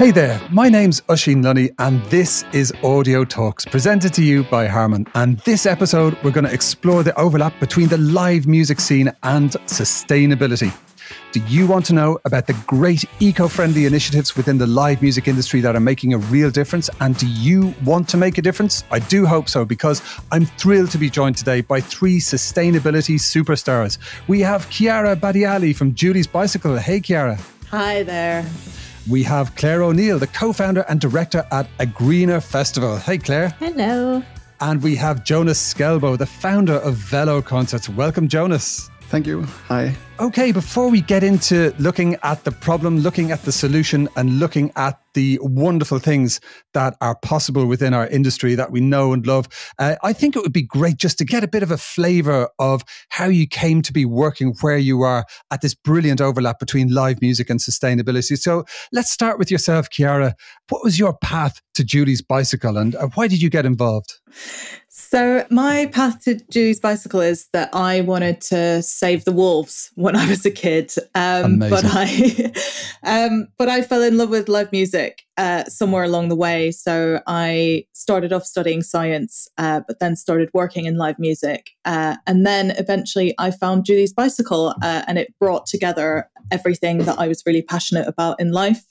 Hey there, my name's Oisin Lunny and this is Audio Talks, presented to you by Harman. And this episode, we're going to explore the overlap between the live music scene and sustainability. Do you want to know about the great eco-friendly initiatives within the live music industry that are making a real difference? And do you want to make a difference? I do hope so, because I'm thrilled to be joined today by three sustainability superstars. We have Chiara Badiali from Julie's Bicycle. Hey, Chiara. Hi there. We have Claire O'Neill, the co-founder and director at A Greener Festival. Hey, Claire. Hello. And we have Jonas Skielboe, the founder of Velo Concerts. Welcome, Jonas. Thank you. Hi. Okay, before we get into looking at the problem, looking at the solution, and looking at the wonderful things that are possible within our industry that we know and love, I think it would be great just to get a bit of a flavour of how you came to be working where you are at this brilliant overlap between live music and sustainability. So let's start with yourself, Chiara. What was your path to Julie's Bicycle and why did you get involved? So my path to Julie's Bicycle is that I wanted to save the wolves when I was a kid. But I fell in love with live music somewhere along the way. So I started off studying science, but then started working in live music. And then eventually I found Julie's Bicycle and it brought together everything that I was really passionate about in life.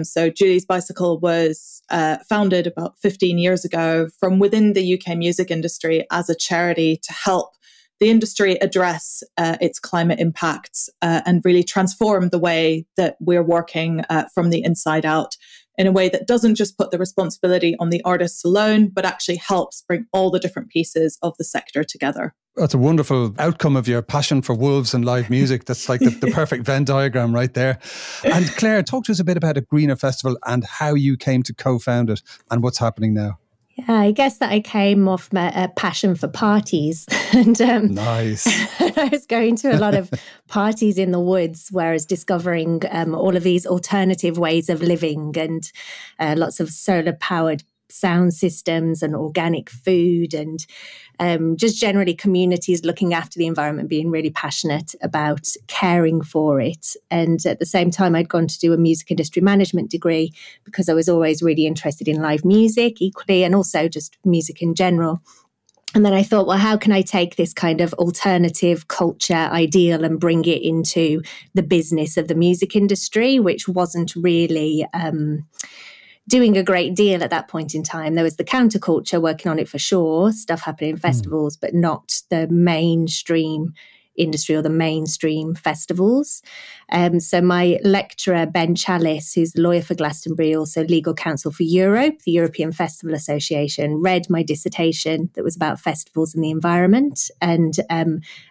So Julie's Bicycle was founded about 15 years ago from within the UK music industry as a charity to help the industry address its climate impacts and really transform the way that we're working from the inside out in a way that doesn't just put the responsibility on the artists alone, but actually helps bring all the different pieces of the sector together. That's a wonderful outcome of your passion for wolves and live music. That's like the perfect Venn diagram right there. And Claire, talk to us a bit about A Greener Festival and how you came to co-found it and what's happening now. Yeah, I guess that I came off a passion for parties. And nice. I was going to a lot of parties in the woods where I was discovering all of these alternative ways of living and lots of solar-powered sound systems and organic food and just generally communities looking after the environment, being really passionate about caring for it. And at the same time, I'd gone to do a music industry management degree because I was always really interested in live music equally and also just music in general. And then I thought, well, how can I take this kind of alternative culture ideal and bring it into the business of the music industry, which wasn't really doing a great deal at that point in time. There was the counterculture working on it for sure, stuff happening in festivals, but not the mainstream industry or the mainstream festivals. So my lecturer, Ben Chalice, who's the lawyer for Glastonbury, also legal counsel for Europe, the European Festival Association, read my dissertation that was about festivals and the environment and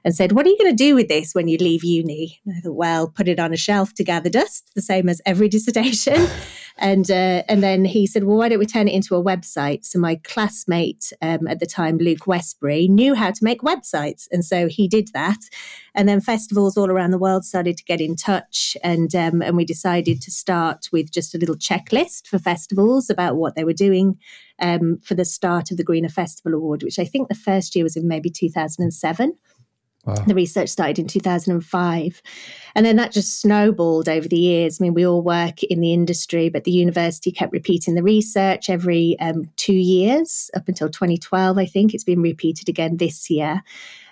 said, what are you going to do with this when you leave uni? And I thought, well, put it on a shelf to gather dust, the same as every dissertation. And then he said, well, why don't we turn it into a website? So my classmate at the time, Luke Westbury, knew how to make websites. And so he did that. And then festivals all around the world started to get in touch. And we decided to start with just a little checklist for festivals about what they were doing for the start of the Greener Festival Award, which I think the first year was in maybe 2007. Wow. The research started in 2005. And then that just snowballed over the years. I mean, we all work in the industry, but the university kept repeating the research every 2 years up until 2012, I think. It's been repeated again this year.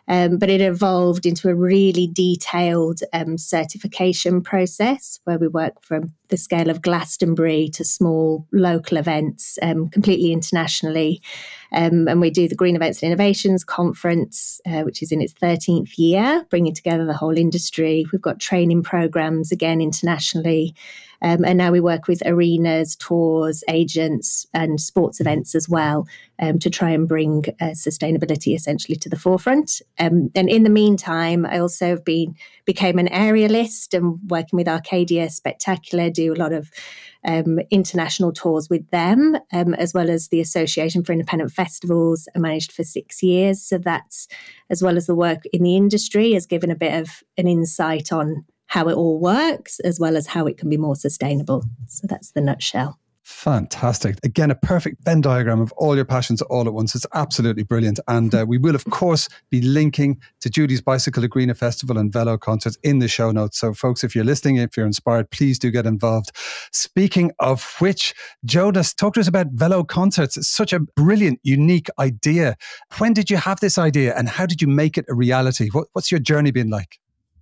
But it evolved into a really detailed certification process where we work from the scale of Glastonbury to small local events, completely internationally. And we do the Green Events and Innovations Conference, which is in its 13th year, bringing together the whole industry. We've got training programs, again, internationally. And now we work with arenas, tours, agents and sports events as well to try and bring sustainability essentially to the forefront. And in the meantime, I also became an aerialist and working with Arcadia Spectacular, do a lot of international tours with them, as well as the Association for Independent Festivals. I managed for 6 years. So that's, as well as the work in the industry, has given a bit of an insight on how it all works, as well as how it can be more sustainable. So that's the nutshell. Fantastic. Again, a perfect Venn diagram of all your passions all at once. It's absolutely brilliant. And we will, of course, be linking to Judy's Bicycle Agrina Festival and Velo Concerts in the show notes. So, folks, if you're listening, if you're inspired, please do get involved. Speaking of which, Jonas, talk to us about Velo Concerts. It's such a brilliant, unique idea. When did you have this idea and how did you make it a reality? What's your journey been like?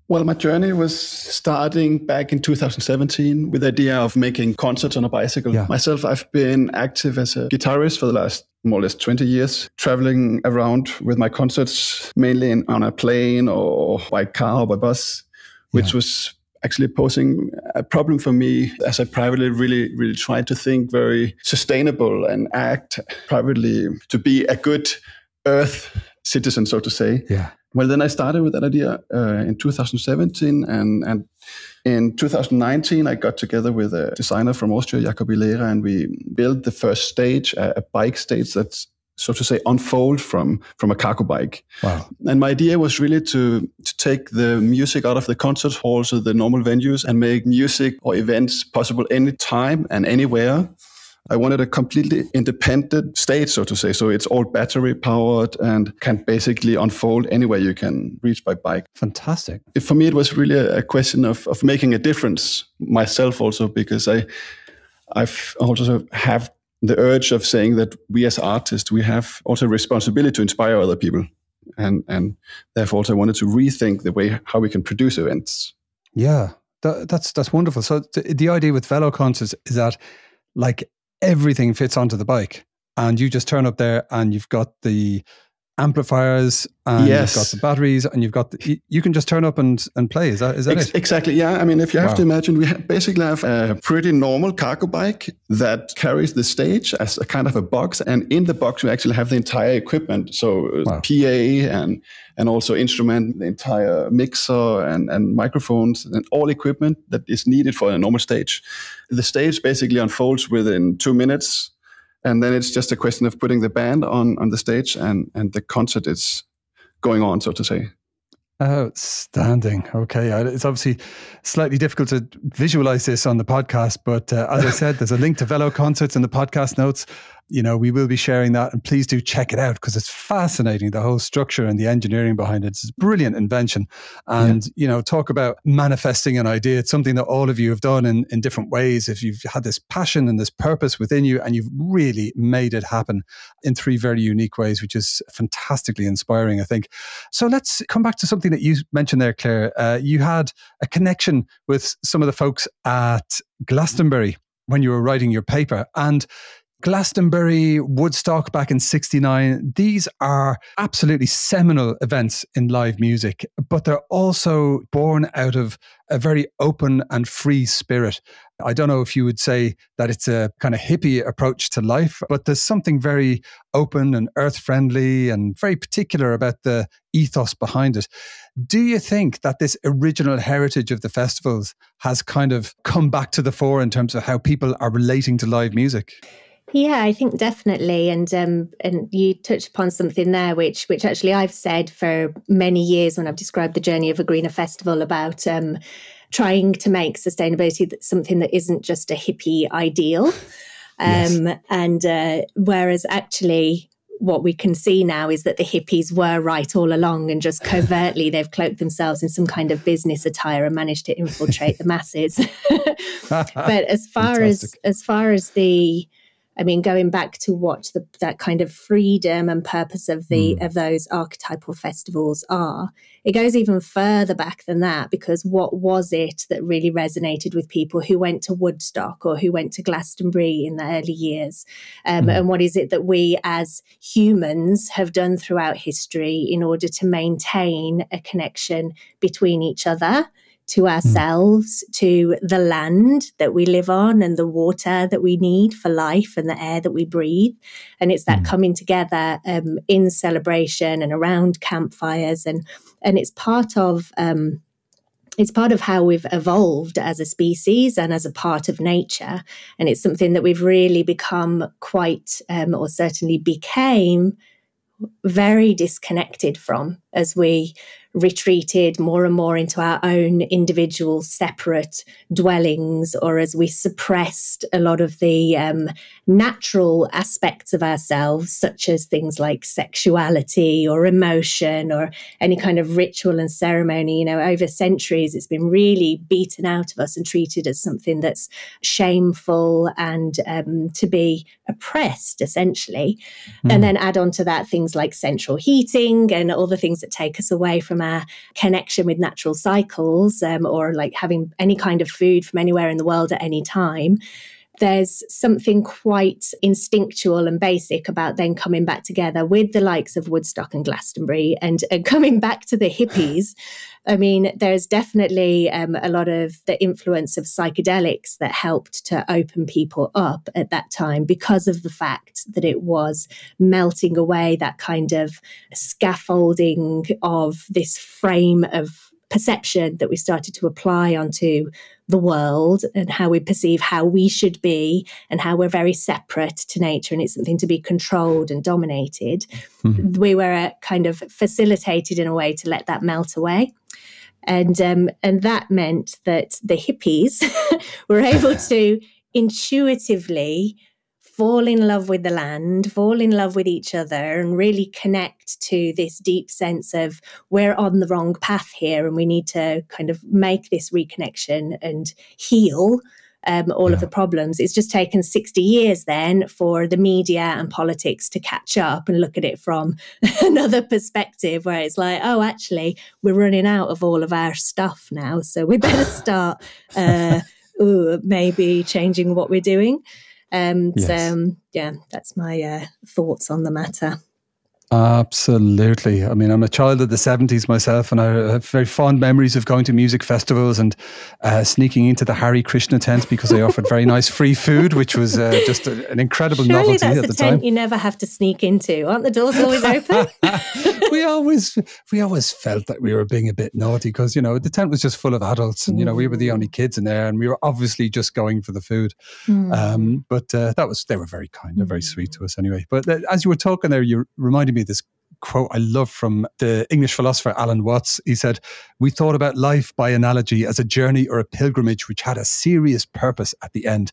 Well, my journey was starting back in 2017 with the idea of making concerts on a bicycle. Yeah. Myself, I've been active as a guitarist for the last more or less 20 years, traveling around with my concerts, mainly on a plane or by car or by bus, which was actually posing a problem for me as I privately really tried to think very sustainable and act privately to be a good earth citizen, so to say. Yeah. Well, then I started with that idea in 2017, and in 2019, I got together with a designer from Austria, Jakob Ilera, and we built the first stage, a bike stage that's, so to say, unfold from a cargo bike. Wow. And my idea was really to take the music out of the concert halls or the normal venues and make music or events possible anytime and anywhere. I wanted a completely independent stage, so to say. So it's all battery powered and can basically unfold anywhere you can reach by bike. Fantastic. For me, it was really a question of making a difference myself also, because I've also have the urge of saying that we as artists, we have also a responsibility to inspire other people. And therefore also wanted to rethink the way how we can produce events. Yeah, that's wonderful. So the idea with Velo Concerts is that like everything fits onto the bike and you just turn up there and you've got the amplifiers and you've got the batteries and you can just turn up and play. Is that it? Exactly. Yeah. I mean, if you have to imagine, we basically have a pretty normal cargo bike that carries the stage as a kind of a box. And in the box, we actually have the entire equipment. So PA and also instrument, the entire mixer and microphones and all equipment that is needed for a normal stage. The stage basically unfolds within 2 minutes. And then it's just a question of putting the band on the stage and the concert is going on, so to say. Outstanding. Okay. It's obviously slightly difficult to visualize this on the podcast, but as I said, there's a link to Velo Concerts in the podcast notes. You know, we will be sharing that and please do check it out because it's fascinating, the whole structure and the engineering behind it. It's a brilliant invention. And, you know, talk about manifesting an idea. It's something that all of you have done in different ways. If you've had this passion and this purpose within you and you've really made it happen in 3 very unique ways, which is fantastically inspiring, I think. So let's come back to something that you mentioned there, Claire. You had a connection with some of the folks at Glastonbury when you were writing your paper. And Glastonbury, Woodstock back in '69, these are absolutely seminal events in live music, but they're also born out of a very open and free spirit. I don't know if you would say that it's a kind of hippie approach to life, but there's something very open and earth-friendly and very particular about the ethos behind it. Do you think that this original heritage of the festivals has kind of come back to the fore in terms of how people are relating to live music? Yeah, I think definitely. And you touched upon something there, which actually I've said for many years when I've described the journey of Agrina Festival about trying to make sustainability something that isn't just a hippie ideal. And whereas actually what we can see now is that the hippies were right all along and just covertly they've cloaked themselves in some kind of business attire and managed to infiltrate the masses. But as far as the going back to what that kind of freedom and purpose of those archetypal festivals are, it goes even further back than that, because what was it that really resonated with people who went to Woodstock or who went to Glastonbury in the early years? And what is it that we as humans have done throughout history in order to maintain a connection between each other, to ourselves, to the land that we live on and the water that we need for life and the air that we breathe. And it's that coming together in celebration and around campfires. And it's part of how we've evolved as a species and as a part of nature. And it's something that we've really become quite, or certainly became very disconnected from as we retreated more and more into our own individual separate dwellings, or as we suppressed a lot of the natural aspects of ourselves, such as things like sexuality or emotion or any kind of ritual and ceremony. You know, over centuries, it's been really beaten out of us and treated as something that's shameful and to be oppressed, essentially. And then add on to that things like central heating and all the things that take us away from our connection with natural cycles, or like having any kind of food from anywhere in the world at any time. There's something quite instinctual and basic about then coming back together with the likes of Woodstock and Glastonbury and coming back to the hippies. I mean, there's definitely a lot of the influence of psychedelics that helped to open people up at that time because of the fact that it was melting away that kind of scaffolding of this frame of perception that we started to apply onto the world and how we perceive how we should be and how we're very separate to nature and it's something to be controlled and dominated. We were kind of facilitated in a way to let that melt away. And that meant that the hippies were able to intuitively fall in love with the land, fall in love with each other, and really connect to this deep sense of we're on the wrong path here and we need to kind of make this reconnection and heal all of the problems. It's just taken 60 years then for the media and politics to catch up and look at it from another perspective where it's like, oh, actually, we're running out of all of our stuff now. So we better start maybe changing what we're doing. So, that's my thoughts on the matter. Absolutely. I mean, I'm a child of the 70s myself, and I have very fond memories of going to music festivals and sneaking into the Hare Krishna tent because they offered very nice free food, which was just an incredible novelty at the time. Surely that's a tent you never have to sneak into. Aren't the doors always open? we always felt that we were being a bit naughty because, you know, the tent was just full of adults and, you know, we were the only kids in there and we were obviously just going for the food. But they were very kind. They're very sweet to us anyway. But as you were talking there, you reminded me of this quote I love from the English philosopher Alan Watts. He said, "We thought about life by analogy as a journey or a pilgrimage which had a serious purpose at the end.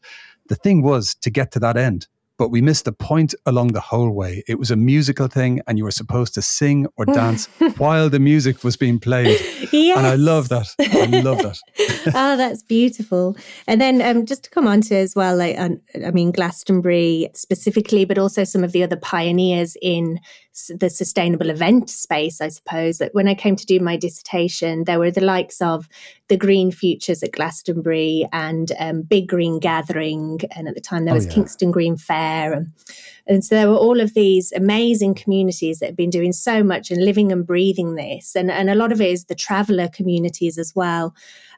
The thing was to get to that end. But we missed the point along the whole way. It was a musical thing and you were supposed to sing or dance while the music was being played." Yes. And I love that. I love that. Oh, that's beautiful. And then just to come on to as well, like, I mean, Glastonbury specifically, but also some of the other pioneers in the sustainable event space, I suppose. That when I came to do my dissertation, there were the likes of the Green Futures at Glastonbury and Big Green Gathering. And at the time there was Kingston Green Fair. And so there were all of these amazing communities that have been doing so much and living and breathing this. And a lot of it is the traveller communities as well,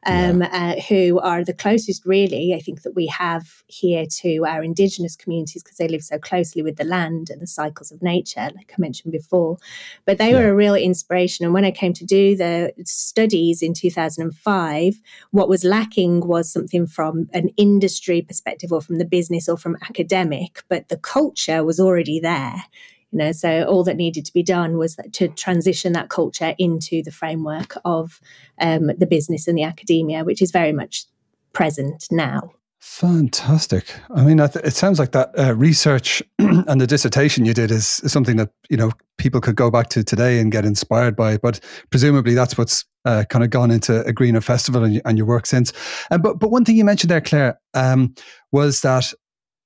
who are the closest, really, I think, that we have here to our Indigenous communities because they live so closely with the land and the cycles of nature, like I mentioned before. But they were a real inspiration. And when I came to do the studies in 2005, what was lacking was something from an industry perspective or from the business or from academic, but the culture was already there. You know, so all that needed to be done was to transition that culture into the framework of the business and the academia, which is very much present now. Fantastic. I mean, it sounds like that research and the dissertation you did is something that, you know, people could go back to today and get inspired by. But presumably that's what's kind of gone into a greener festival and your work since. But one thing you mentioned there, Claire, was that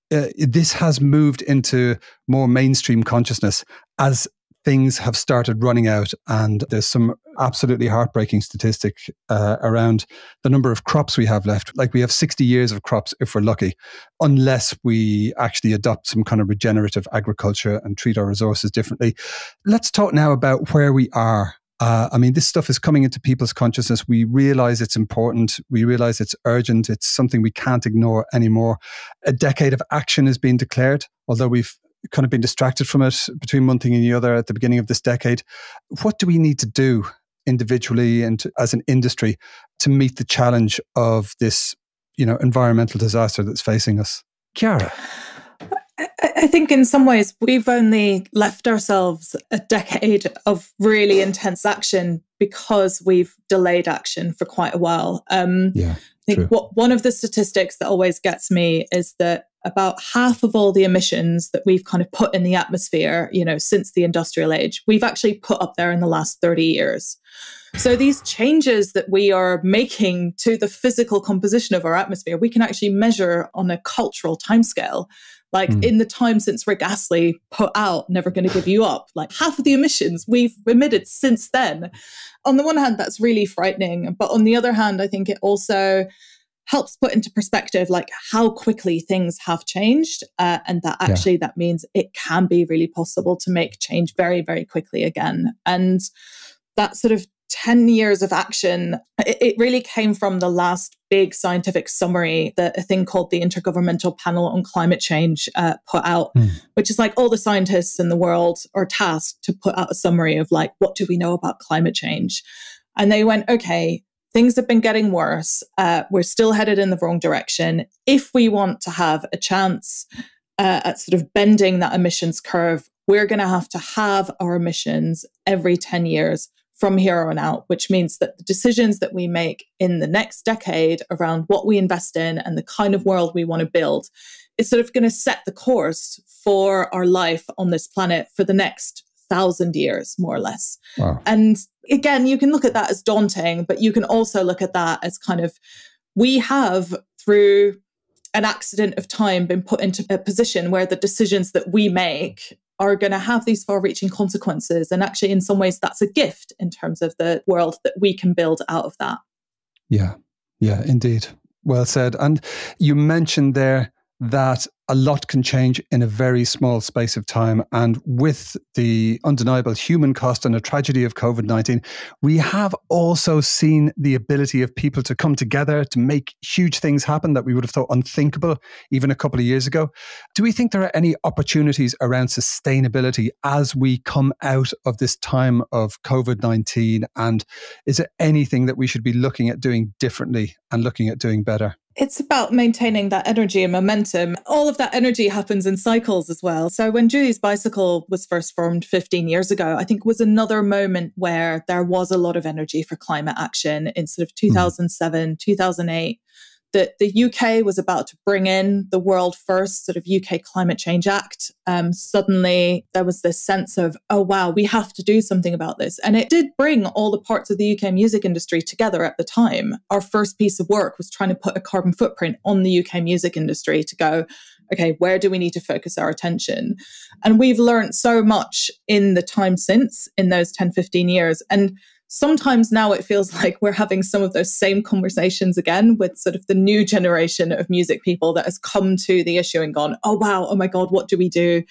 this has moved into more mainstream consciousness as things have started running out, and there's some absolutely heartbreaking statistic around the number of crops we have left. Like we have 60 years of crops if we're lucky, unless we actually adopt some kind of regenerative agriculture and treat our resources differently. Let's talk now about where we are. I mean, this stuff is coming into people's consciousness. We realize it's important. We realize it's urgent. It's something we can't ignore anymore. A decade of action has been declared, although we've kind of been distracted from it between one thing and the other at the beginning of this decade. What do we need to do individually and as an industry to meet the challenge of this, you know, environmental disaster that's facing us? Chiara? I think in some ways we've only left ourselves a decade of really intense action because we've delayed action for quite a while. I think one of the statistics that always gets me is that about half of all the emissions that we've kind of put in the atmosphere, since the industrial age, we've actually put up there in the last 30 years. So these changes that we are making to the physical composition of our atmosphere, we can actually measure on a cultural timescale. Like in the time since Rick Astley put out Never Gonna Give You Up, like half of the emissions we've emitted since then. On the one hand, that's really frightening. But on the other hand, I think it also helps put into perspective like how quickly things have changed. And that actually that means it can be really possible to make change very, very quickly again. And that sort of 10 years of action, it really came from the last big scientific summary that a thing called the Intergovernmental Panel on Climate Change put out, which is like all the scientists in the world are tasked to put out a summary of like, what do we know about climate change? And they went, okay, things have been getting worse. We're still headed in the wrong direction. If we want to have a chance at sort of bending that emissions curve, we're going to have our emissions every 10 years from here on out, which means that the decisions that we make in the next decade around what we invest in and the kind of world we want to build is sort of going to set the course for our life on this planet for the next 1,000 years, more or less. Wow. And again, you can look at that as daunting, but you can also look at that as kind of, we have, through an accident of time, been put into a position where the decisions that we make are going to have these far-reaching consequences. And actually, in some ways, that's a gift in terms of the world that we can build out of that. Yeah, indeed. Well said. And you mentioned there that a lot can change in a very small space of time. And with the undeniable human cost and the tragedy of COVID-19, we have also seen the ability of people to come together to make huge things happen that we would have thought unthinkable even a couple of years ago. Do we think there are any opportunities around sustainability as we come out of this time of COVID-19? And is there anything that we should be looking at doing differently and looking at doing better? It's about maintaining that energy and momentum. All of that energy happens in cycles as well. So when Julie's Bicycle was first formed 15 years ago, I think was another moment where there was a lot of energy for climate action in sort of 2007, 2008. That the UK was about to bring in the world first sort of UK Climate Change Act. Suddenly there was this sense of, oh, wow, we have to do something about this. And it did bring all the parts of the UK music industry together at the time. Our first piece of work was trying to put a carbon footprint on the UK music industry to go, okay, where do we need to focus our attention? And we've learned so much in the time since, in those 10, 15 years. And sometimes now it feels like we're having some of those same conversations again with sort of the new generation of music people that has come to the issue and gone, oh, wow, oh my God, what do we do?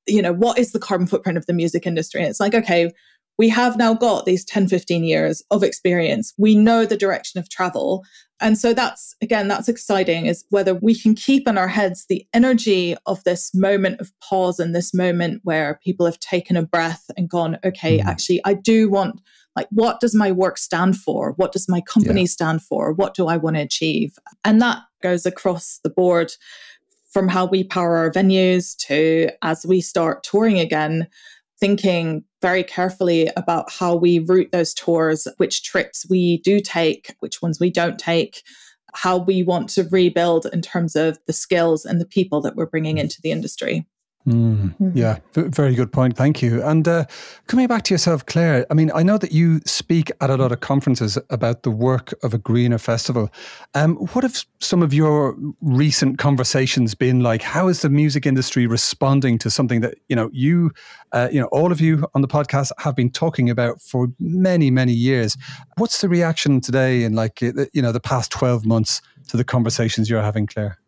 What is the carbon footprint of the music industry? And it's like, okay, we have now got these 10, 15 years of experience. We know the direction of travel. And so that's exciting, is whether we can keep in our heads the energy of this moment of pause and this moment where people have taken a breath and gone, okay, actually, I do want, like, what does my work stand for? What does my company stand for? What do I want to achieve? And that goes across the board from how we power our venues to, as we start touring again, thinking very carefully about how we route those tours, which trips we do take, which ones we don't take, how we want to rebuild in terms of the skills and the people that we're bringing into the industry. Yeah, very good point. Thank you. And coming back to yourself, Claire, I mean, I know that you speak at a lot of conferences about the work of a greener festival. What have some of your recent conversations been like? How is the music industry responding to something that, you all of you on the podcast have been talking about for many, many years? What's the reaction today in the past 12 months to the conversations you're having, Claire?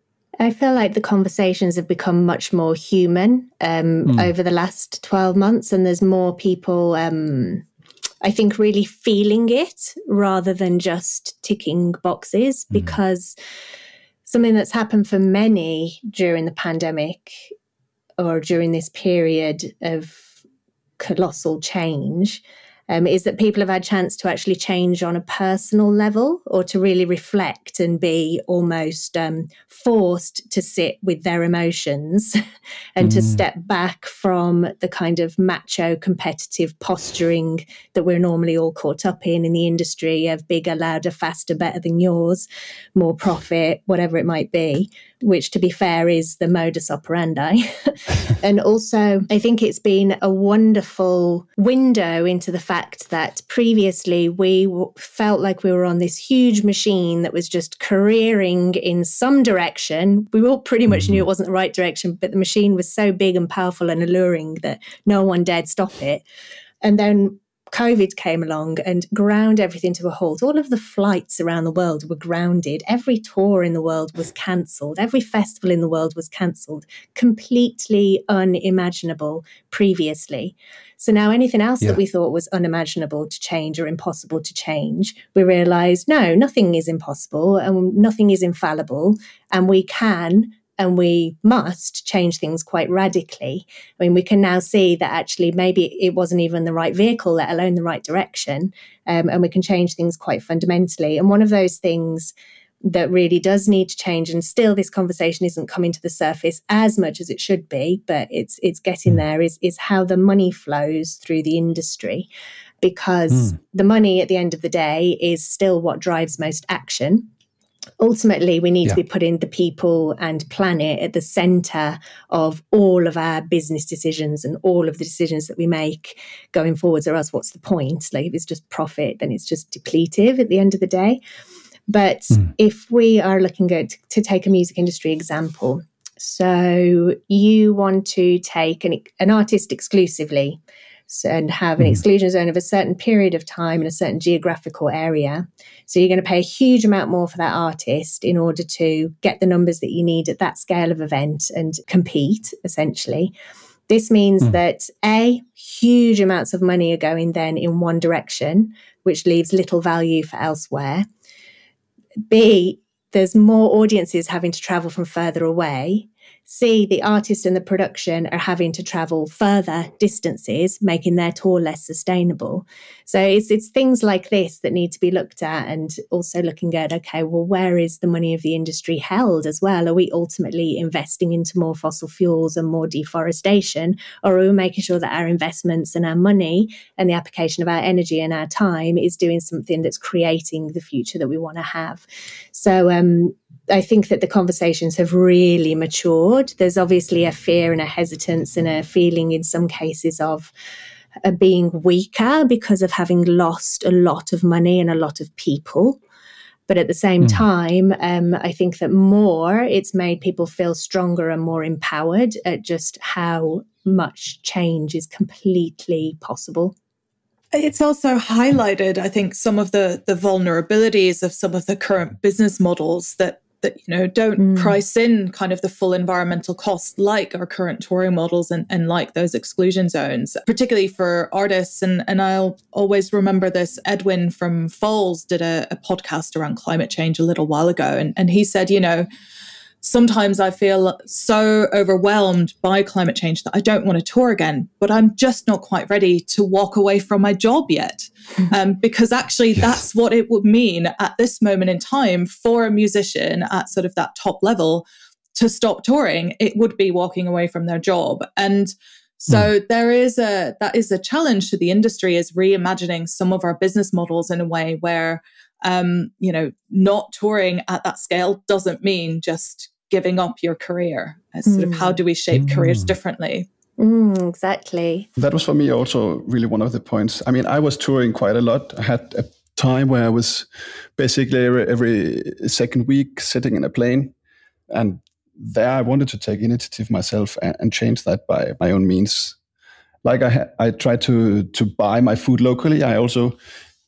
I feel like the conversations have become much more human over the last 12 months. And there's more people, I think, really feeling it rather than just ticking boxes. Because something that's happened for many during the pandemic or during this period of colossal change is that people have had a chance to actually change on a personal level, or to really reflect and be almost forced to sit with their emotions and to step back from the kind of macho competitive posturing that we're normally all caught up in the industry of bigger, louder, faster, better than yours, more profit, whatever it might be, which, to be fair, is the modus operandi. And also, I think it's been a wonderful window into the fact that previously we felt like we were on this huge machine that was just careering in some direction. We all pretty much knew it wasn't the right direction, but the machine was so big and powerful and alluring that no one dared stop it. And then COVID came along and ground everything to a halt. All of the flights around the world were grounded. Every tour in the world was cancelled. Every festival in the world was cancelled. Completely unimaginable previously. So now anything else that we thought was unimaginable to change or impossible to change, we realised, no, nothing is impossible and nothing is infallible, and we can and we must change things quite radically. I mean, we can now see that actually maybe it wasn't even the right vehicle, let alone the right direction, and we can change things quite fundamentally. And one of those things that really does need to change, and still this conversation isn't coming to the surface as much as it should be, but it's getting there, is how the money flows through the industry. Because the money at the end of the day is still what drives most action. Ultimately, we need to be putting the people and planet at the centre of all of our business decisions and all of the decisions that we make going forwards, or else what's the point? Like, if it's just profit, then it's just depletive at the end of the day. But if we are looking at, to take a music industry example, so you want to take an artist exclusively and have an exclusion zone of a certain period of time in a certain geographical area. So you're going to pay a huge amount more for that artist in order to get the numbers that you need at that scale of event and compete, essentially. This means that A, huge amounts of money are going then in one direction, which leaves little value for elsewhere. B, there's more audiences having to travel from further away. C, the artist and the production are having to travel further distances, making their tour less sustainable. So it's things like this that need to be looked at, and also looking at, okay, well, where is the money of the industry held as well? Are we ultimately investing into more fossil fuels and more deforestation? Or are we making sure that our investments and our money and the application of our energy and our time is doing something that's creating the future that we want to have? So I think that the conversations have really matured. There's obviously a fear and a hesitance and a feeling in some cases of being weaker because of having lost a lot of money and a lot of people. But at the same time, I think that it's made people feel stronger and more empowered at just how much change is completely possible. It's also highlighted, I think, some of the vulnerabilities of some of the current business models that don't price in kind of the full environmental costs, like our current touring models and like those exclusion zones, particularly for artists. And I'll always remember this. Edwin from Foals did a podcast around climate change a little while ago. And he said, sometimes I feel so overwhelmed by climate change that I don't want to tour again, but I'm just not quite ready to walk away from my job yet. Because actually that's what it would mean at this moment in time for a musician at sort of that top level to stop touring. It would be walking away from their job. And so that is a challenge to the industry, is reimagining some of our business models in a way where not touring at that scale doesn't mean just giving up your career. It's sort of, how do we shape careers differently? Exactly. That was for me also really one of the points. I mean, I was touring quite a lot. I had a time where I was basically every second week sitting in a plane, and there I wanted to take initiative myself and change that by my own means. Like I tried to buy my food locally. I also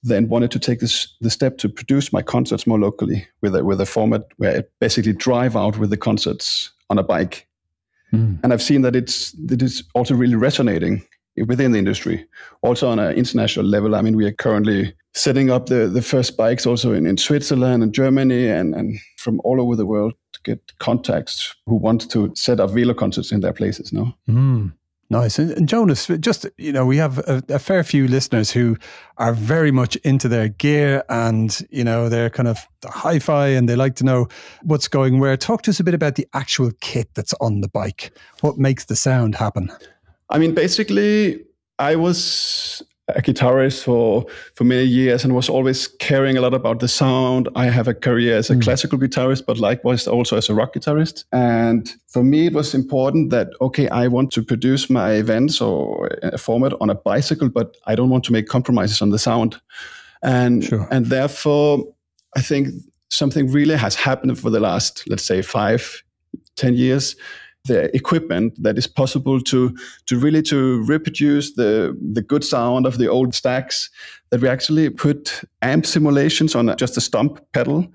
then wanted to take the step to produce my concerts more locally with a format where I basically drive out with the concerts on a bike. And I've seen that it is also really resonating within the industry, also on an international level. I mean, we are currently setting up the first bikes also in Switzerland and Germany and from all over the world to get contacts who want to set up Velo Concerts in their places now. Nice. And Jonas, just, we have a fair few listeners who are very much into their gear and, they're kind of hi-fi and they like to know what's going where. Talk to us a bit about the actual kit that's on the bike. What makes the sound happen? I mean, basically, I was a guitarist for many years and was always caring a lot about the sound. I have a career as a classical guitarist, but likewise also as a rock guitarist. And for me, it was important that, okay, I want to produce my events or a format on a bicycle, but I don't want to make compromises on the sound. And therefore, I think something really has happened for the last, let's say, 5-10 years. The equipment that is possible to really reproduce the good sound of the old stacks, that we actually put amp simulations on just a stomp pedal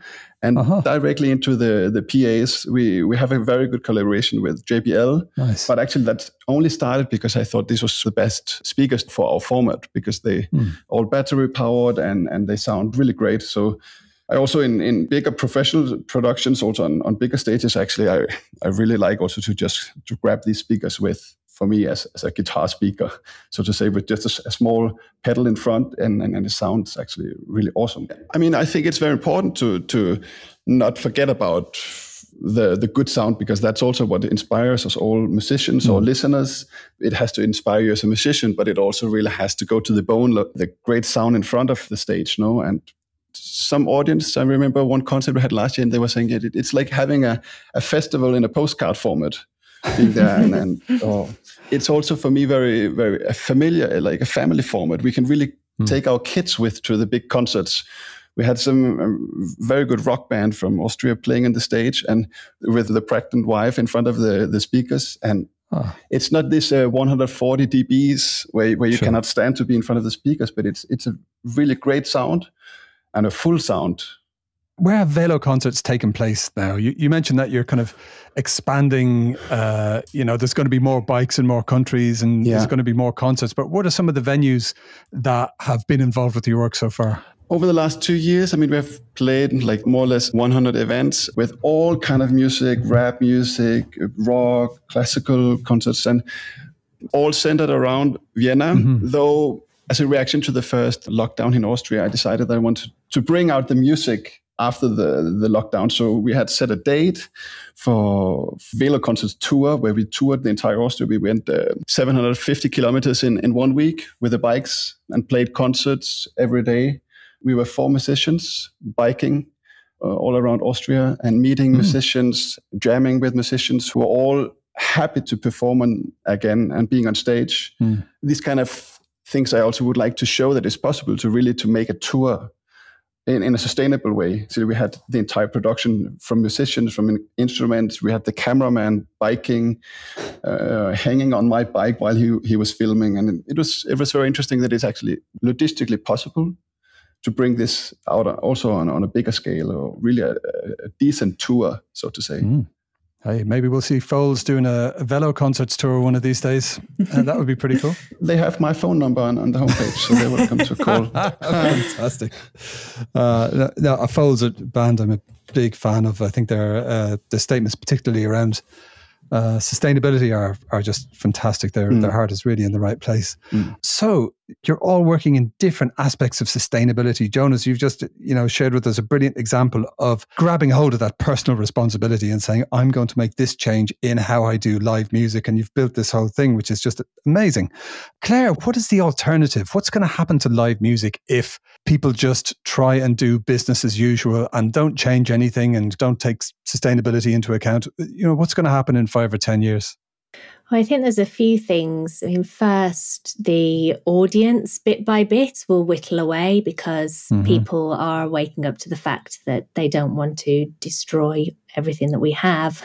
and directly into the PAs. We have a very good collaboration with JBL. Nice. But actually that only started because I thought this was the best speakers for our format, because they all battery powered and they sound really great. So I also, in bigger professional productions, also on bigger stages, actually, I really like also to grab these speakers with, for me, as a guitar speaker, so to say, with just a small pedal in front, and the sound is actually really awesome. I mean, I think it's very important to not forget about the good sound, because that's also what inspires us all musicians or listeners. It has to inspire you as a musician, but it also really has to go to the bone, the great sound in front of the stage, and some audience, I remember one concert we had last year, and they were saying it's like having a festival in a postcard format. Being there and it's also for me very, very familiar, like a family format. We can really take our kids with to the big concerts. We had some very good rock band from Austria playing on the stage, and with the pregnant wife in front of the speakers. And it's not this 140 dBs where you cannot stand to be in front of the speakers, but it's a really great sound. And a full sound. Where have Velo Concerts taken place now? You mentioned that you're kind of expanding, there's going to be more bikes in more countries and there's going to be more concerts. But what are some of the venues that have been involved with your work so far? Over the last 2 years, I mean, we have played like more or less 100 events with all kind of music, rap music, rock, classical concerts, and all centered around Vienna, though. As a reaction to the first lockdown in Austria, I decided that I wanted to bring out the music after the lockdown. So we had set a date for Velo Concerts tour, where we toured the entire Austria. We went 750 kilometers in 1 week with the bikes and played concerts every day. We were 4 musicians biking all around Austria and meeting musicians, jamming with musicians who were all happy to perform again and being on stage. These kind of things I also would like to show, that it's possible to really to make a tour in a sustainable way. So we had the entire production from musicians, from instruments. We had the cameraman biking, hanging on my bike while he was filming. And it was very interesting that it's actually logistically possible to bring this out also on a bigger scale, or really a decent tour, so to say. Hey, maybe we'll see Foles doing a Velo Concerts tour one of these days. That would be pretty cool. They have my phone number on the homepage, so they're welcome to call. Fantastic. A Foles band I'm a big fan of. I think their statements, particularly around sustainability, are just fantastic. Their heart is really in the right place. So you're all working in different aspects of sustainability. Jonas, you've just shared with us a brilliant example of grabbing hold of that personal responsibility and saying, I'm going to make this change in how I do live music. And you've built this whole thing, which is just amazing. Claire, what is the alternative? What's going to happen to live music if people just try and do business as usual and don't change anything and don't take sustainability into account? What's going to happen in 5 or 10 years? Well, I think there's a few things. I mean, first, the audience bit by bit will whittle away, because people are waking up to the fact that they don't want to destroy everything that we have.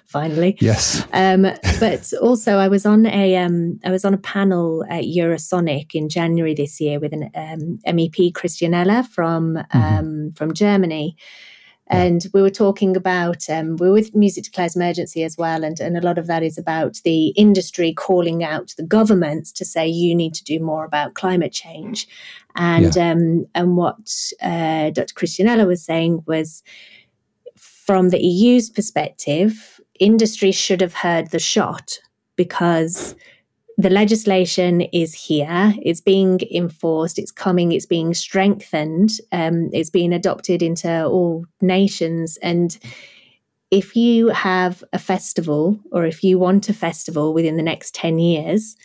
Finally, yes. But also, I was on a panel at Eurosonic in January this year with an MEP Christianella from Germany. And we were talking about, we were with Music Declares Emergency as well, and a lot of that is about the industry calling out the governments to say, you need to do more about climate change. And what Dr. Christianella was saying was, from the EU's perspective, industry should have heard the shot, because the legislation is here, it's being enforced, it's coming, it's being strengthened, it's being adopted into all nations. And if you have a festival, or if you want a festival within the next 10 years,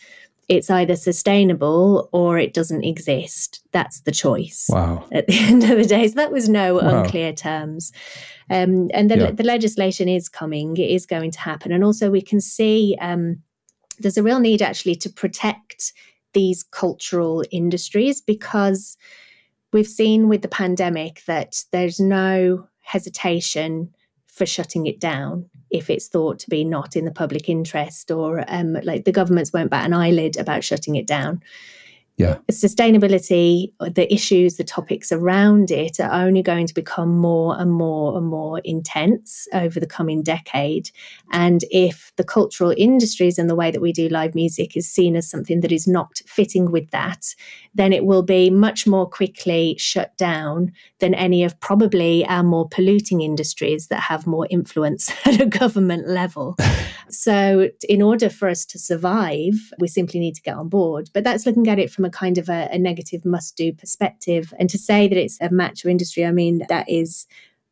it's either sustainable or it doesn't exist. That's the choice. Wow. At the end of the day. So that was no unclear terms. And the legislation is coming. It is going to happen. And also we can see there's a real need actually to protect these cultural industries, because we've seen with the pandemic that there's no hesitation for shutting it down if it's thought to be not in the public interest, or like the governments won't bat an eyelid about shutting it down. Yeah. Sustainability, the issues, the topics around it are only going to become more and more and more intense over the coming decade. And if the cultural industries and the way that we do live music is seen as something that is not fitting with that, then it will be much more quickly shut down than any of probably our more polluting industries that have more influence at a government level. So in order for us to survive, we simply need to get on board. But that's looking at it from a kind of a negative must-do perspective. And to say that it's a macho industry, I mean, that is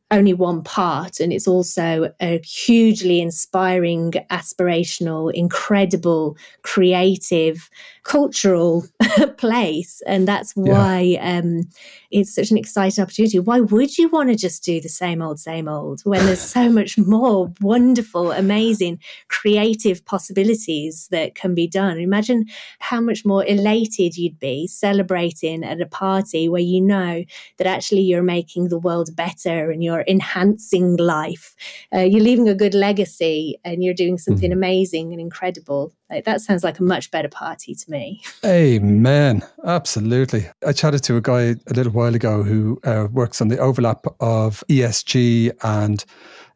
only one part. And it's also a hugely inspiring, aspirational, incredible, creative, cultural place. And that's why it's such an exciting opportunity. Why would you want to just do the same old when there's so much more wonderful, amazing, creative possibilities that can be done? Imagine how much more elated you'd be celebrating at a party where you know that actually you're making the world better and you're enhancing life. You're leaving a good legacy and you're doing something amazing and incredible. That sounds like a much better party to me. Amen. Absolutely. I chatted to a guy a little while ago who works on the overlap of ESG and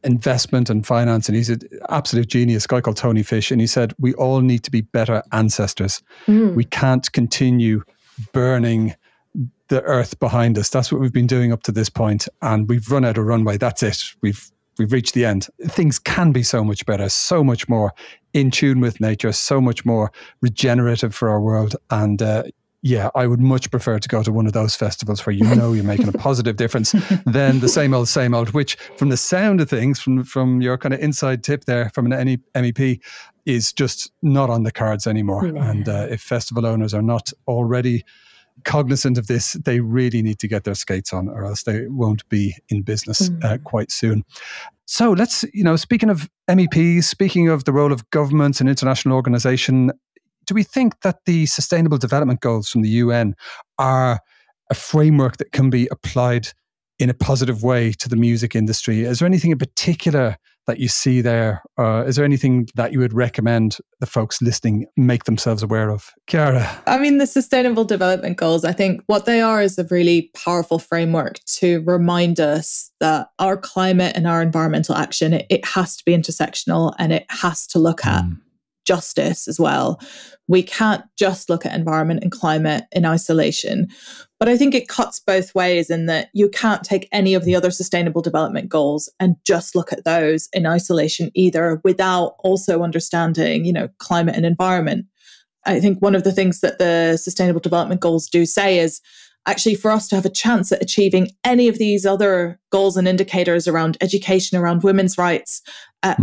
investment and finance. And he's an absolute genius, a guy called Tony Fish. And he said, we all need to be better ancestors. We can't continue burning the earth behind us. That's what we've been doing up to this point. And we've run out of runway. That's it. We've reached the end. Things can be so much better, so much more in tune with nature, so much more regenerative for our world. And I would much prefer to go to one of those festivals where you know you're making a positive difference than the same old, which from the sound of things, from your kind of inside tip there from an MEP, is just not on the cards anymore. No. And if festival owners are not already cognizant of this, they really need to get their skates on, or else they won't be in business quite soon. So let's, speaking of MEPs, speaking of the role of governments and international organisation, do we think that the Sustainable Development Goals from the UN are a framework that can be applied in a positive way to the music industry? Is there anything in particular that you see there? Is there anything that you would recommend the folks listening make themselves aware of? Chiara? I mean, the Sustainable Development Goals, I think what they are is a really powerful framework to remind us that our climate and our environmental action, it has to be intersectional, and it has to look at justice as well. We can't just look at environment and climate in isolation. But I think it cuts both ways in that you can't take any of the other Sustainable Development Goals and just look at those in isolation either, without also understanding, climate and environment. I think one of the things that the Sustainable Development Goals do say is actually for us to have a chance at achieving any of these other goals and indicators around education, around women's rights,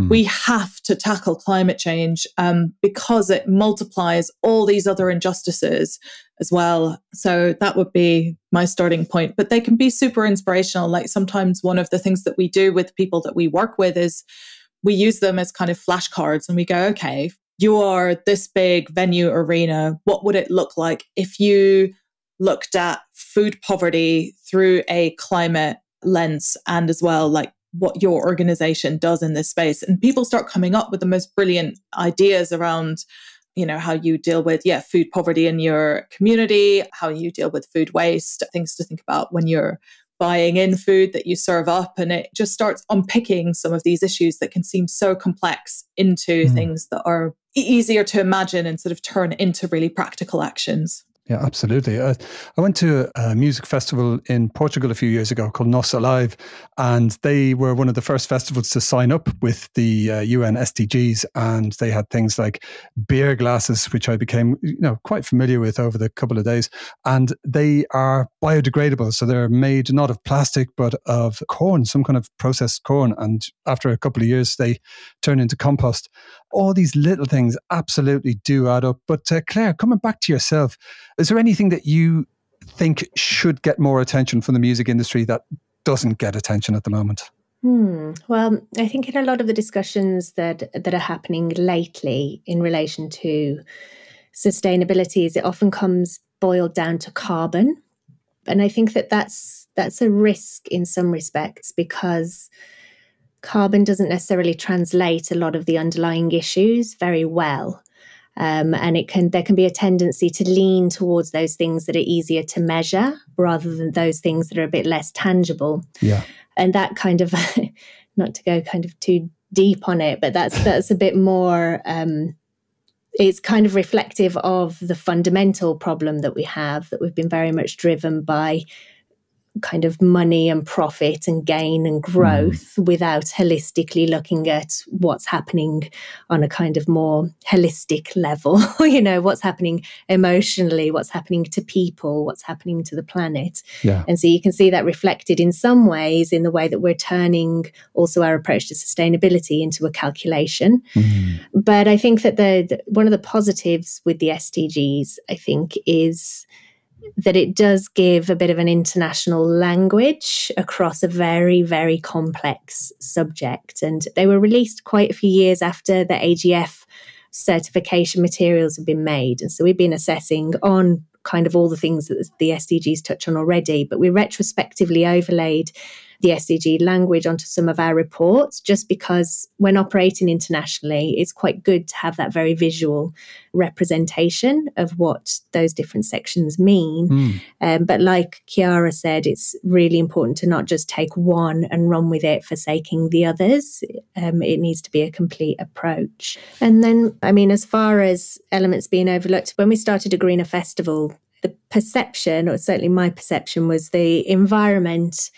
we have to tackle climate change because it multiplies all these other injustices as well. So that would be my starting point. But they can be super inspirational. Like sometimes one of the things that we do with people that we work with is we use them as kind of flashcards, and we go, okay, you are this big venue arena. What would it look like if you looked at food poverty through a climate lens, and as well, like what your organization does in this space? And people start coming up with the most brilliant ideas around, how you deal with, food poverty in your community, how you deal with food waste, things to think about when you're buying in food that you serve up. And it just starts unpicking some of these issues that can seem so complex into things that are easier to imagine and sort of turn into really practical actions. Yeah, absolutely. I went to a music festival in Portugal a few years ago called Nos Alive, and they were one of the first festivals to sign up with the UN SDGs, and they had things like beer glasses, which I became quite familiar with over the couple of days, and they are biodegradable, so they're made not of plastic but of corn, some kind of processed corn, and after a couple of years they turn into compost. All these little things absolutely do add up. But Claire, coming back to yourself, is there anything that you think should get more attention from the music industry that doesn't get attention at the moment? Well, I think in a lot of the discussions that are happening lately in relation to sustainability, is it often comes boiled down to carbon. And I think that's a risk in some respects, because carbon doesn't necessarily translate a lot of the underlying issues very well. And there can be a tendency to lean towards those things that are easier to measure rather than those things that are a bit less tangible. Yeah. And that kind of, not to go kind of too deep on it, but that's a bit more, it's kind of reflective of the fundamental problem that we have, that we've been very much driven by kind of money and profit and gain and growth without holistically looking at what's happening on a kind of more holistic level, what's happening emotionally, what's happening to people, what's happening to the planet. Yeah. And so you can see that reflected in some ways in the way that we're turning also our approach to sustainability into a calculation. But I think that one of the positives with the SDGs, I think, is that it does give a bit of an international language across a very, very complex subject. And they were released quite a few years after the AGF certification materials have been made. And so we've been assessing on kind of all the things that the SDGs touch on already, but we retrospectively overlaid the SDG language onto some of our reports, just because when operating internationally, it's quite good to have that very visual representation of what those different sections mean. But like Chiara said, it's really important to not just take one and run with it, forsaking the others. It needs to be a complete approach. And then, as far as elements being overlooked, when we started a Greener Festival, the perception, or certainly my perception, was the environment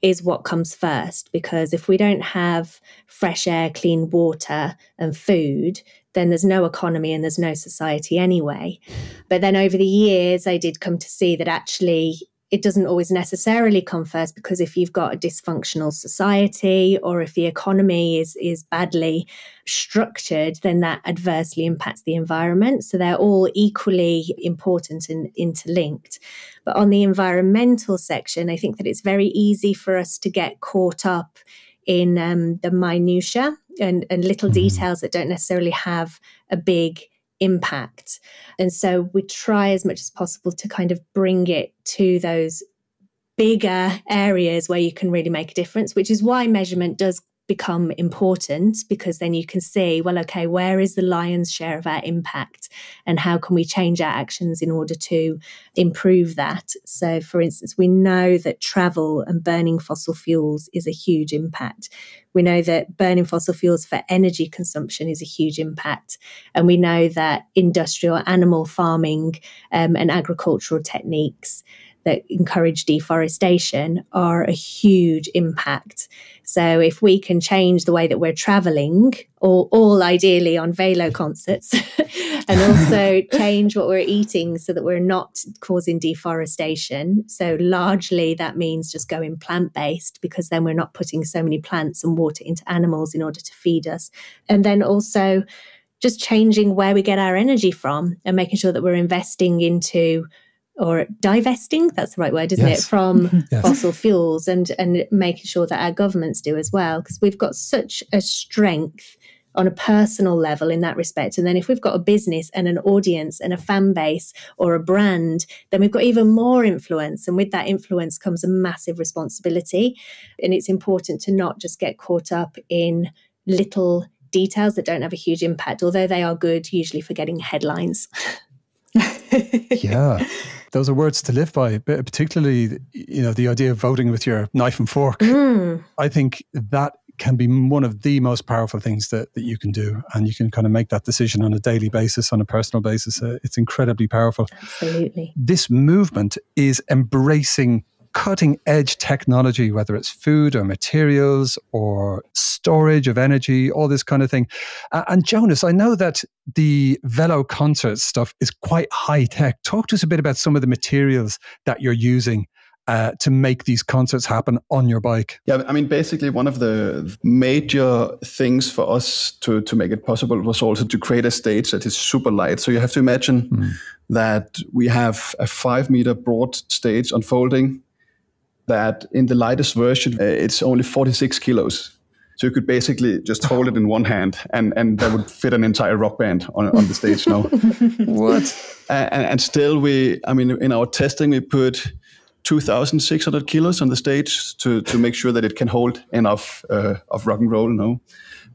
is what comes first, because if we don't have fresh air, clean water and food, then there's no economy and there's no society anyway. But then over the years, I did come to see that actually it doesn't always necessarily come first, because if you've got a dysfunctional society or if the economy is badly structured, then that adversely impacts the environment. So they're all equally important and interlinked. But on the environmental section, I think that it's very easy for us to get caught up in the minutiae and little details that don't necessarily have a big impact. And so we try as much as possible to kind of bring it to those bigger areas where you can really make a difference, which is why measurement does become important, because then you can see, well, okay, where is the lion's share of our impact and how can we change our actions in order to improve that? So, for instance, we know that travel and burning fossil fuels is a huge impact. We know that burning fossil fuels for energy consumption is a huge impact. And we know that industrial animal farming and agricultural techniques that encourage deforestation are a huge impact. So if we can change the way that we're traveling, all ideally on Velo Concerts, and also change what we're eating so that we're not causing deforestation. So largely that means just going plant-based, because then we're not putting so many plants and water into animals in order to feed us. And then also just changing where we get our energy from and making sure that we're investing into, or divesting, that's the right word, isn't it, from fossil fuels, and making sure that our governments do as well, because we've got such a strength on a personal level in that respect. And then if we've got a business and an audience and a fan base or a brand, then we've got even more influence. And with that influence comes a massive responsibility. And it's important to not just get caught up in little details that don't have a huge impact, although they are good usually for getting headlines. Yeah, those are words to live by, particularly, the idea of voting with your knife and fork. I think that can be one of the most powerful things that you can do. And you can kind of make that decision on a daily basis, on a personal basis. It's incredibly powerful. Absolutely. This movement is embracing cutting edge technology, whether it's food or materials or storage of energy, all this kind of thing. And Jonas, I know that the Velo Concerts stuff is quite high tech. Talk to us a bit about some of the materials that you're using to make these concerts happen on your bike. Yeah, I mean, basically one of the major things for us to make it possible was also to create a stage that is super light. So you have to imagine that we have a 5 meter broad stage unfolding that in the lightest version, it's only 46 kilos. So you could basically just hold it in one hand and that would fit an entire rock band on the stage now. What? And still in our testing, we put 2,600 kilos on the stage to make sure that it can hold enough of rock and roll, no?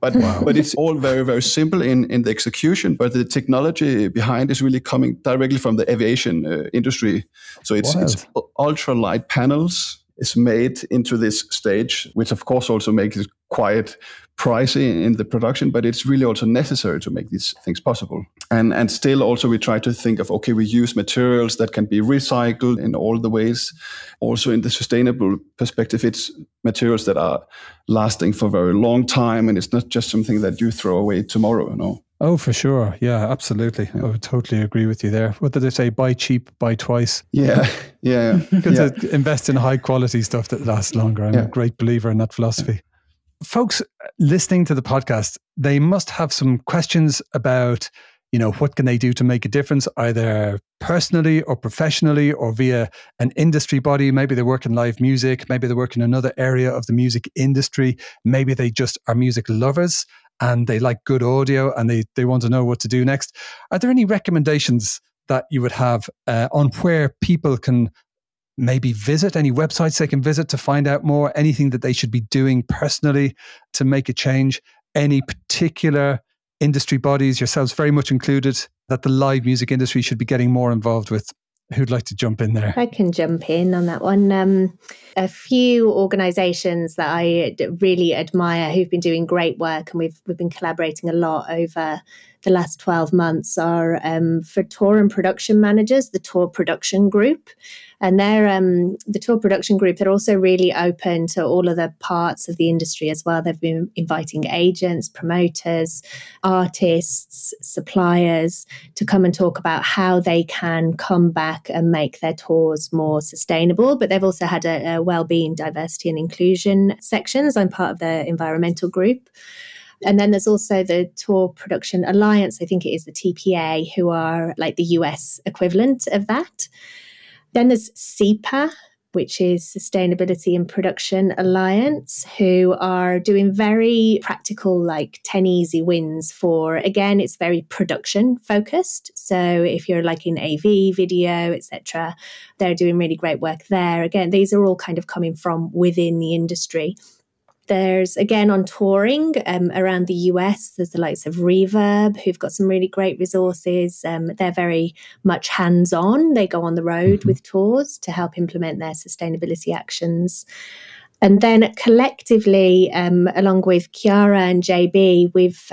But it's all very, very simple in the execution, but the technology behind is really coming directly from the aviation industry. So it's ultra light panels is made into this stage, which of course also makes it quite pricey in the production, but it's really also necessary to make these things possible. And still also we try to think of, okay, we use materials that can be recycled in all the ways. Also in the sustainable perspective, it's materials that are lasting for a very long time, and it's not just something that you throw away tomorrow, you know. Oh, for sure. Yeah, absolutely. Yeah. I would totally agree with you there. What did they say? Buy cheap, buy twice. Yeah. Good to invest in high quality stuff that lasts longer. I'm a great believer in that philosophy. Folks listening to the podcast, they must have some questions about, what can they do to make a difference, either personally or professionally or via an industry body. Maybe they work in live music. Maybe they work in another area of the music industry. Maybe they just are music lovers and they like good audio and they want to know what to do next. Are there any recommendations that you would have on where people can maybe visit, any websites they can visit to find out more, anything that they should be doing personally to make a change, any particular industry bodies, yourselves very much included, that the live music industry should be getting more involved with? Who'd like to jump in there? I can jump in on that one. A few organisations that I really admire who've been doing great work, and we've been collaborating a lot over the last 12 months, are for tour and production managers, the Tour Production Group. And they're the Tour Production Group, they're also really open to all of the parts of the industry as well. They've been inviting agents, promoters, artists, suppliers to come and talk about how they can come back and make their tours more sustainable. But they've also had a wellbeing, diversity and inclusion sections. I'm part of the environmental group. And then there's also the Tour Production Alliance, I think it is the TPA, who are like the US equivalent of that. Then there's SEPA, which is Sustainability and Production Alliance, who are doing very practical, like 10 easy wins for, again, it's very production focused. So if you're like in AV, video, etc., they're doing really great work there. Again, these are all kind of coming from within the industry. There's, again, on touring around the US, there's the likes of Reverb, who've got some really great resources. They're very much hands-on. They go on the road with tours to help implement their sustainability actions. And then collectively, along with Chiara and JB, we've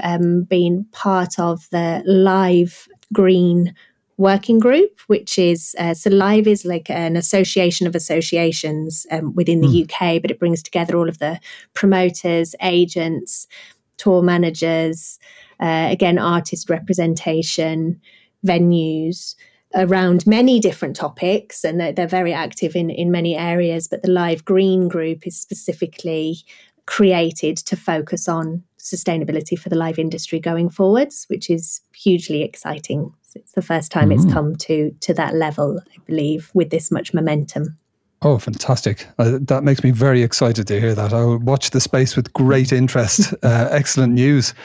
been part of the Live Green working group, which is, so Live is like an association of associations within the UK, but it brings together all of the promoters, agents, tour managers, again, artist representation, venues, around many different topics, and they're very active in many areas, but the Live Green group is specifically created to focus on sustainability for the live industry going forwards, which is hugely exciting. It's the first time it's come to that level, I believe, with this much momentum. Oh, fantastic. That makes me very excited to hear that. I'll watch the space with great interest. Excellent news.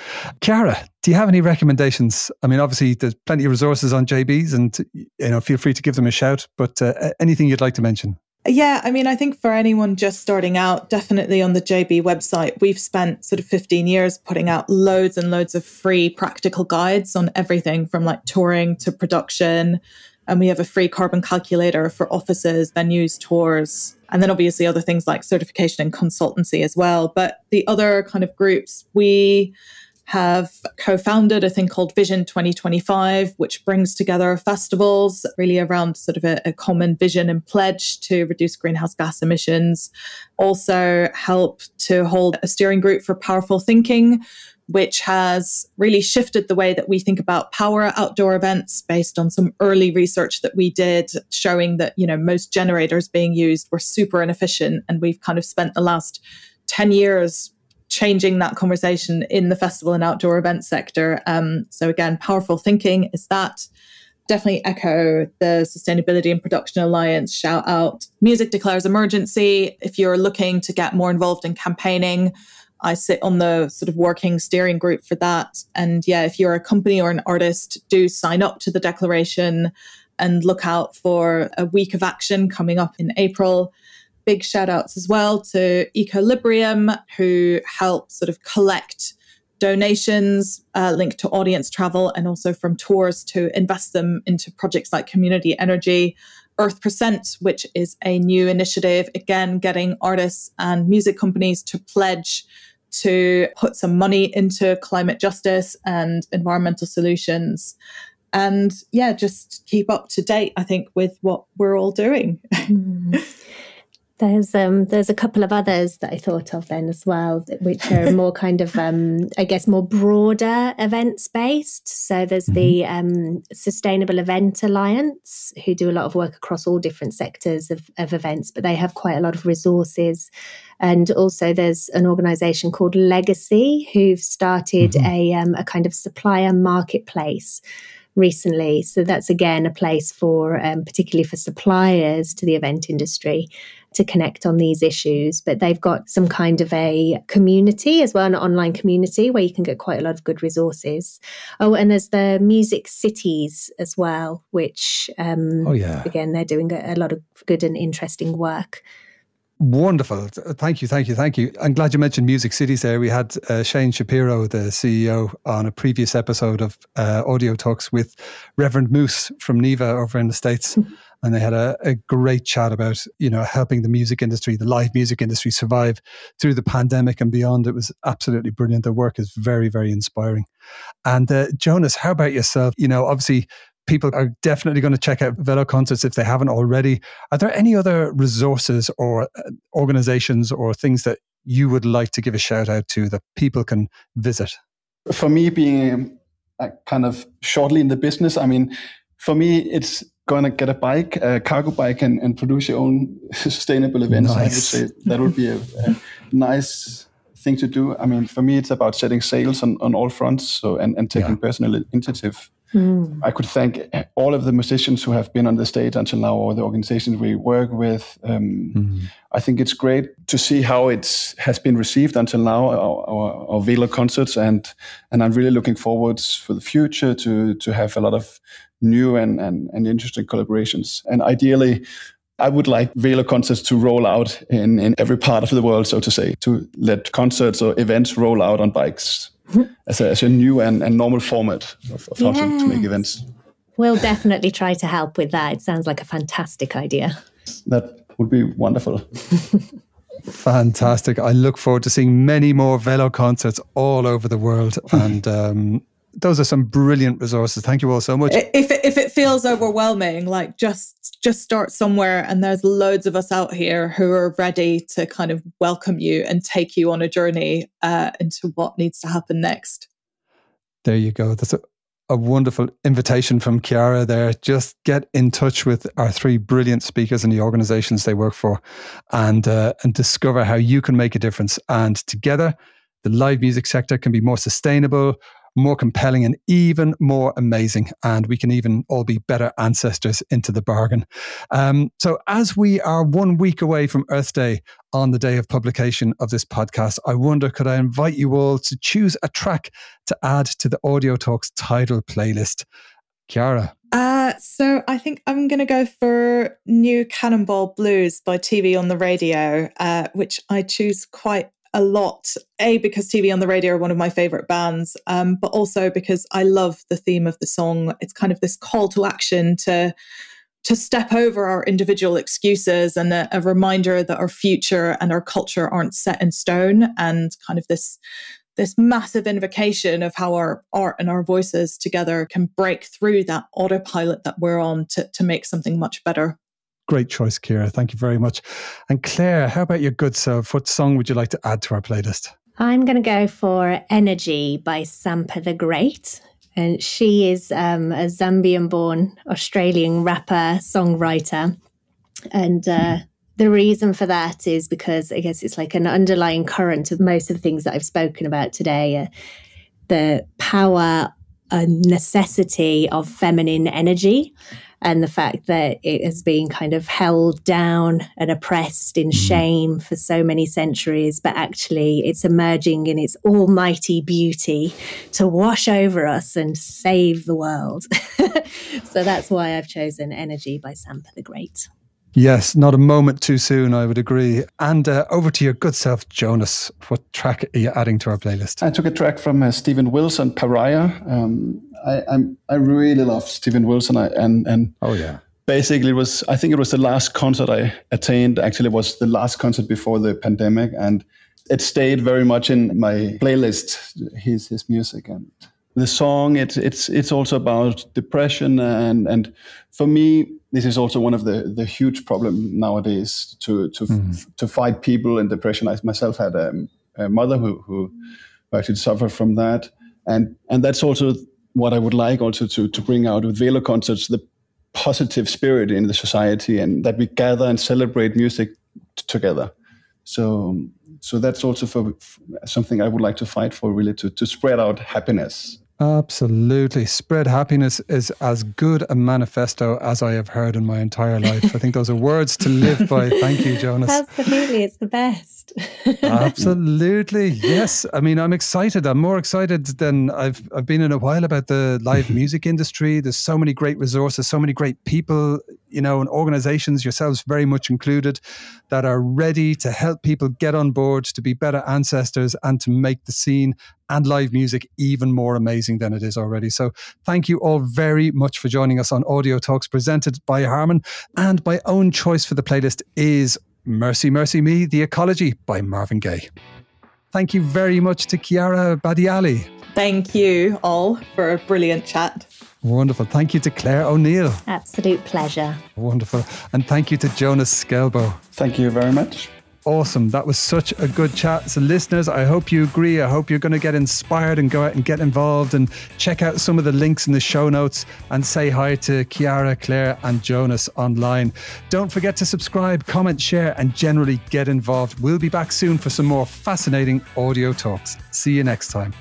Chiara, do you have any recommendations? I mean, obviously, there's plenty of resources on JB's and feel free to give them a shout, but anything you'd like to mention? Yeah, I mean, I think for anyone just starting out, definitely on the JB website, we've spent sort of 15 years putting out loads and loads of free practical guides on everything from like touring to production, And we have a free carbon calculator for offices, venues, tours, and then obviously other things like certification and consultancy as well. But the other kind of groups, we have co-founded a thing called Vision 2025, which brings together festivals really around sort of a common vision and pledge to reduce greenhouse gas emissions. Also help to hold a steering group for powerful thinking, which has really shifted the way that we think about power at outdoor events based on some early research that we did showing that, most generators being used were super inefficient. And we've kind of spent the last 10 years changing that conversation in the festival and outdoor event sector. So again, powerful thinking is that. Definitely echo the Sustainability and Production Alliance shout out. Music Declares Emergency. If you're looking to get more involved in campaigning, I sit on the sort of working steering group for that. And yeah, if you're a company or an artist, do sign up to the declaration and look out for a week of action coming up in April. Big shout outs as well to Equilibrium, who help sort of collect donations linked to audience travel and also from tours to invest them into projects like community energy. Earth%, which is a new initiative, again, getting artists and music companies to pledge to put some money into climate justice and environmental solutions. And yeah, just keep up to date, I think, with what we're all doing. There's a couple of others that I thought of then as well, which are more kind of, I guess, more broader events based. So there's the Sustainable Event Alliance, who do a lot of work across all different sectors of events, but they have quite a lot of resources. And also there's an organisation called Legacy, who've started a kind of supplier marketplace recently. So that's again a place for, particularly for suppliers to the event industry, to connect on these issues. But they've got some kind of a community as well, an online community where you can get quite a lot of good resources. Oh, and there's the Music Cities as well, which again, they're doing a lot of good and interesting work. Wonderful. Thank you. I'm glad you mentioned Music Cities there. We had Shane Shapiro, the CEO, on a previous episode of Audio Talks with Reverend Moose from Neva over in the States. And they had a great chat about, helping the music industry, the live music industry survive through the pandemic and beyond. It was absolutely brilliant. Their work is very, very inspiring. And Jonas, how about yourself? Obviously, people are definitely going to check out Velo Concerts if they haven't already. Are there any other resources or organizations or things that you would like to give a shout out to that people can visit? For me, being kind of shortly in the business, for me, it's going to get a bike, a cargo bike, and produce your own sustainable events. Nice. I would say that would be a nice thing to do. For me, it's about setting sails on all fronts, and taking personal initiative. I could thank all of the musicians who have been on the stage until now, or the organizations we work with. I think it's great to see how it has been received until now, our Velo Concerts, and I'm really looking forward for the future to have a lot of new and interesting collaborations. And ideally, I would like Velo Concerts to roll out in every part of the world, so to say, to let concerts or events roll out on bikes. As a new and normal format of how to make events. We'll definitely try to help with that. It sounds like a fantastic idea. That would be wonderful. Fantastic. I look forward to seeing many more Velo Concerts all over the world. And those are some brilliant resources. Thank you all so much. If it feels overwhelming, just start somewhere, and there's loads of us out here who are ready to kind of welcome you and take you on a journey into what needs to happen next. There you go. That's a wonderful invitation from Chiara there. Just get in touch with our three brilliant speakers and the organizations they work for, and discover how you can make a difference. And together, the live music sector can be more sustainable, more compelling, and even more amazing. And we can even all be better ancestors into the bargain. So as we are 1 week away from Earth Day on the day of publication of this podcast, I wonder, could I invite you all to choose a track to add to the Audio Talks title playlist? Chiara? So I think I'm going to go for New Cannonball Blues by TV on the Radio, which I choose quite a lot, because TV on the Radio are one of my favorite bands, but also because I love the theme of the song. It's kind of this call to action to step over our individual excuses, and a reminder that our future and our culture aren't set in stone, and kind of this massive invocation of how our art and our voices together can break through that autopilot that we're on to make something much better. Great choice, Chiara. Thank you very much. And Claire, how about your good self? What song would you like to add to our playlist? I'm going to go for Energy by Sampa the Great. And she is a Zambian-born Australian rapper, songwriter. And the reason for that is because I guess it's like an underlying current of most of the things that I've spoken about today. The power and necessity of feminine energy, and the fact that it has been kind of held down and oppressed in shame for so many centuries, but actually it's emerging in its almighty beauty to wash over us and save the world. So that's why I've chosen Energy by Sampa the Great. Yes, not a moment too soon, I would agree. And over to your good self, Jonas. What track are you adding to our playlist? I took a track from Steven Wilson, Pariah. I really love Steven Wilson, and oh yeah. Basically, I think it was the last concert I attained. Actually, it was the last concert before the pandemic, and it stayed very much in my playlist. His music and the song. It's also about depression, and for me, this is also one of the huge problem nowadays to fight people in depression. I myself had a mother who actually suffered from that, and that's also what I would like also to bring out with Velo Concerts, the positive spirit in the society, and that we gather and celebrate music together. So that's also for something I would like to fight for, really, to spread out happiness. Absolutely. Spread happiness is as good a manifesto as I have heard in my entire life. I think those are words to live by. Thank you, Jonas. Absolutely. It's the best. Absolutely. Yes. I mean, I'm excited. I'm more excited than I've been in a while about the live music industry. There's so many great resources, so many great people, and organizations, yourselves very much included, that are ready to help people get on board, to be better ancestors, and to make the scene and live music even more amazing than it is already. So thank you all very much for joining us on Audio Talks, presented by Harman. And my own choice for the playlist is Mercy, Mercy Me, The Ecology by Marvin Gaye. Thank you very much to Chiara Badiali. Thank you all for a brilliant chat. Wonderful. Thank you to Claire O'Neill. Absolute pleasure. Wonderful. And thank you to Jonas Skielboe. Thank you very much. Awesome. That was such a good chat. So listeners, I hope you agree. I hope you're going to get inspired and go out and get involved and check out some of the links in the show notes and say hi to Chiara, Claire and Jonas online. Don't forget to subscribe, comment, share and generally get involved. We'll be back soon for some more fascinating audio talks. See you next time.